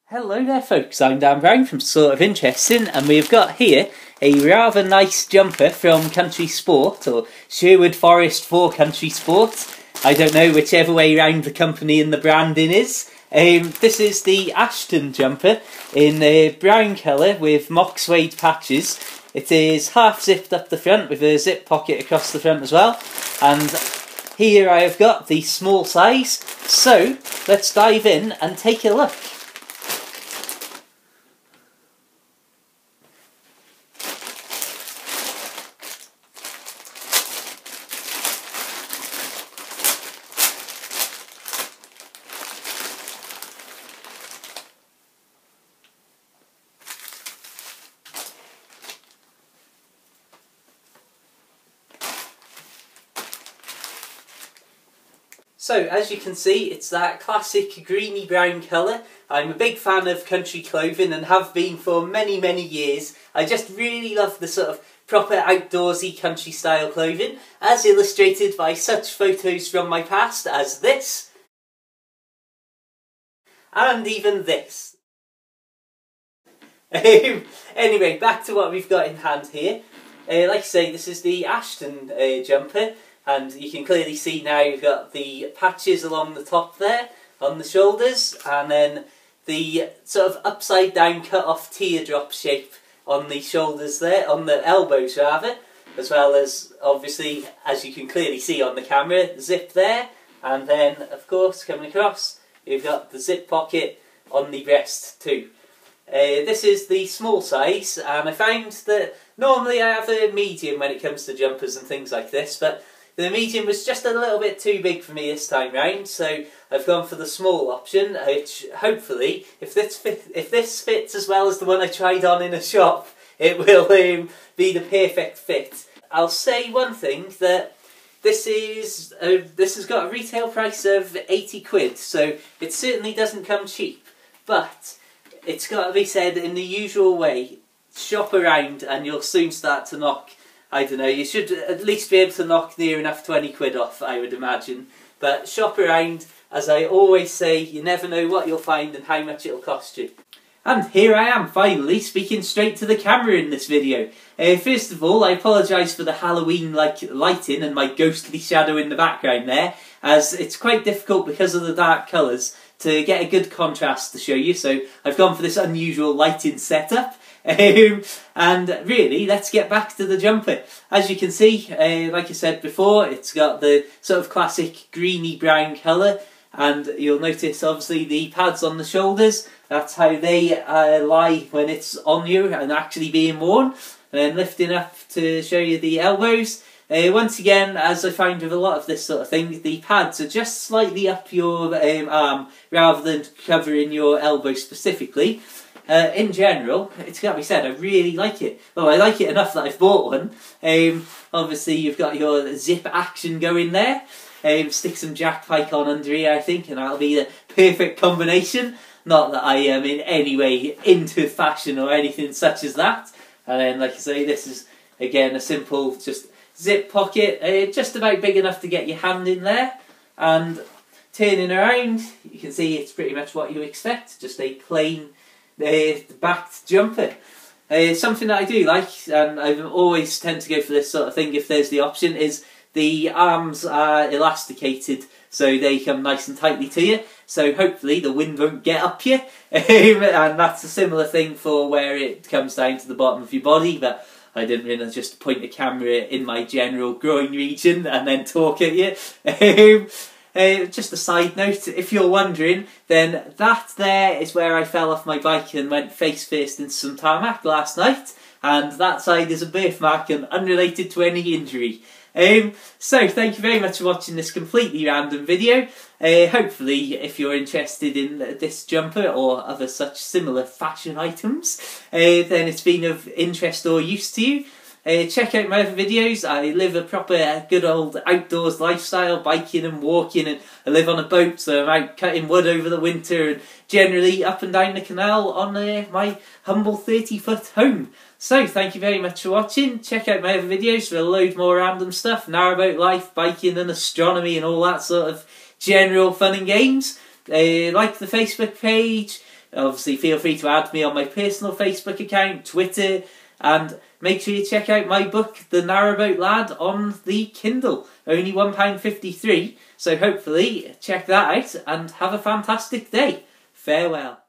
Hello there folks, I'm Dan Brown from Sort of Interesting, and we've got here a rather nice jumper from Country Sport, or Sherwood Forest for Country Sport. I don't know whichever way round the company and the branding is. This is the Ashton jumper in a brown colour with mock suede patches. It is half zipped up the front with a zip pocket across the front as well. And here I have got the small size, so let's dive in and take a look. So, as you can see, it's that classic greeny brown colour. I'm a big fan of country clothing and have been for many, many years. I just really love the sort of proper outdoorsy country style clothing, as illustrated by such photos from my past as this, and even this. Anyway, back to what we've got in hand here. Like I say, this is the Ashton jumper. And you can clearly see now you've got the patches along the top there, on the shoulders, and then the sort of upside down cut off teardrop shape on the shoulders there, on the elbows rather, as well as obviously, as you can clearly see on the camera, the zip there, and then of course coming across you've got the zip pocket on the breast too. This is the small size, and I found that normally I have a medium when it comes to jumpers and things like this, but the medium was just a little bit too big for me this time round, so I've gone for the small option, which hopefully, if this fits as well as the one I tried on in a shop, it will be the perfect fit. I'll say one thing, that this has got a retail price of 80 quid, so it certainly doesn't come cheap, but it's got to be said in the usual way, shop around and you'll soon start to knock, I don't know, you should at least be able to knock near enough 20 quid off, I would imagine. But shop around, as I always say, you never know what you'll find and how much it'll cost you. And here I am, finally, speaking straight to the camera in this video. First of all, I apologise for the Halloween-like lighting and my ghostly shadow in the background there, as it's quite difficult because of the dark colours to get a good contrast to show you, so I've gone for this unusual lighting setup. And really, let's get back to the jumper. As you can see, like I said before, it's got the sort of classic greeny brown colour, and you'll notice obviously the pads on the shoulders. That's how they lie when it's on you and actually being worn. And then lifting up to show you the elbows. Once again, as I find with a lot of this sort of thing, the pads are just slightly up your arm rather than covering your elbow specifically. In general, it's got to be said, I really like it. Well, I like it enough that I've bought one. Obviously, you've got your zip action going there. Stick some Jack Pike on under here, I think, and that'll be the perfect combination. Not that I am in any way into fashion or anything such as that. And then, like I say, this is, again, a simple just zip pocket, just about big enough to get your hand in there. And turning around, you can see it's pretty much what you expect, just a plain backed jumper. Something that I do like, and I always tend to go for this sort of thing if there's the option, is the arms are elasticated so they come nice and tightly to you, so hopefully the wind won't get up you. And that's a similar thing for where it comes down to the bottom of your body, but I didn't really just point the camera in my general groin region and then talk at you. Just a side note, if you're wondering, then that there is where I fell off my bike and went face first into some tarmac last night, and that side is a birthmark and unrelated to any injury. So thank you very much for watching this completely random video. Hopefully, if you're interested in this jumper or other such similar fashion items, then it's been of interest or use to you. Check out my other videos. I live a proper good old outdoors lifestyle, biking and walking, and I live on a boat, so I'm out cutting wood over the winter and generally up and down the canal on my humble 30-foot home. So thank you very much for watching. Check out my other videos for a load more random stuff, narrowboat life, biking and astronomy and all that sort of general fun and games. Like the Facebook page, Obviously, feel free to add me on my personal Facebook account, Twitter, and make sure you check out my book, The Narrowboat Lad, on the Kindle. Only £1.53, so hopefully check that out and have a fantastic day. Farewell.